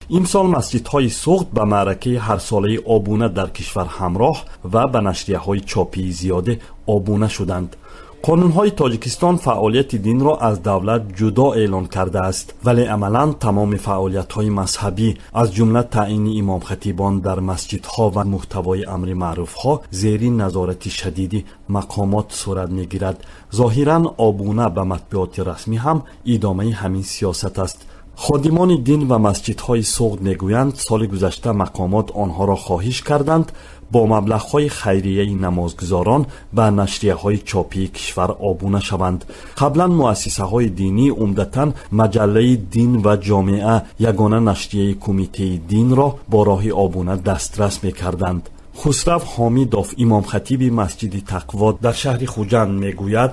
امسال مسجدهای سوخت به معرکه هر ساله آبونه در کشور همراه و به نشریه‌های چاپی زیاد آبونه شدند. قانون‌های تاجیکستان فعالیت دین را از دولت جدا اعلان کرده است، ولی عملاً تمام فعالیت‌های مذهبی از جمله تعیین امام خطیبان در مسجدها و محتوای امر معروف‌ها زیر نظارت شدید مقامات صورت می‌گیرد. ظاهراً آبونه به مطبوعات رسمی هم ادامه همین سیاست است. خادمان دین و مسجدهای سوخت میگویند سال گذشته مقامات آنها را خواهش کردند با مبلغ‌های خیریه نمازگزاران به نشریه‌های چاپی کشور آبونه شوند. قبلا مؤسسه‌های دینی عمدتاً مجله دین و جامعه یگانه نشریه کمیته دین را با راه آبونه دسترس می‌کردند. خسرو حامیدوف امام خطیب مسجد تقوا در شهر خوجند میگوید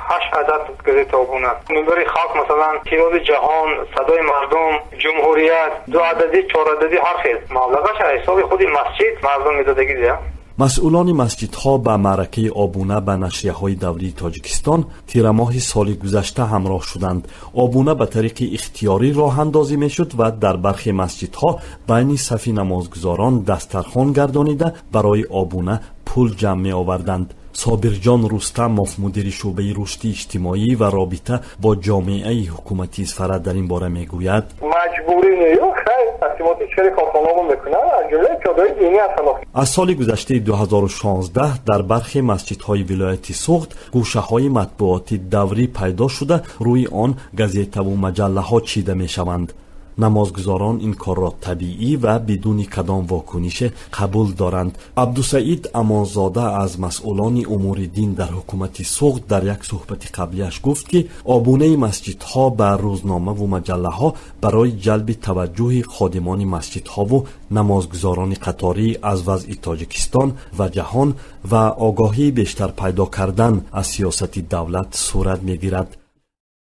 8 عدد گزیت آبونه منبر خاک مثلا تیراز جهان صدای مردم جمهوریت 2 عددی 4 عددی هر خیز مبلغش حساب خود مسجد مردم میدادگی دیگه. مسئولان مسجدها به معرکه آبونه به نشریه‌های دوری تاجیکستان تیر ماه سال گذشته همراه شدند. آبونه به طریق اختیاری راه اندازی میشد و در برخی مسجدها بین صف نمازگزاران دسترخوان گردانیده برای آبونه پول جمع می آوردند. صابرجان رستم مدیر شعبه رشد اجتماعی و رابطه با جامعه حکومتی اصفهان در این باره میگوید مجبوری نیست خیلی تصمیمات شرکت کارخانه‌ها میکنن از جمله پیاده‌های دینی هستند. از سال گذشته 2016 در برخی مسجدهای ولایت سوخت گوشه‌های مطبوعاتی دوری پیدا شده روی آن گازیته و مجله‌ها چیده میشوند. نمازگزاران این کار را طبیعی و بدون کدام واکنش قبول دارند. عبدالسعید امانزاده از مسئولان امور دین در حکومت سوخت در یک صحبت قبلیش گفت که آبونه مسجدها بر روزنامه و مجله ها برای جلب توجه خادمان مسجدها و نمازگزاران قطاری از وضع تاجیکستان و جهان و آگاهی بیشتر پیدا کردن از سیاست دولت صورت میگیرد.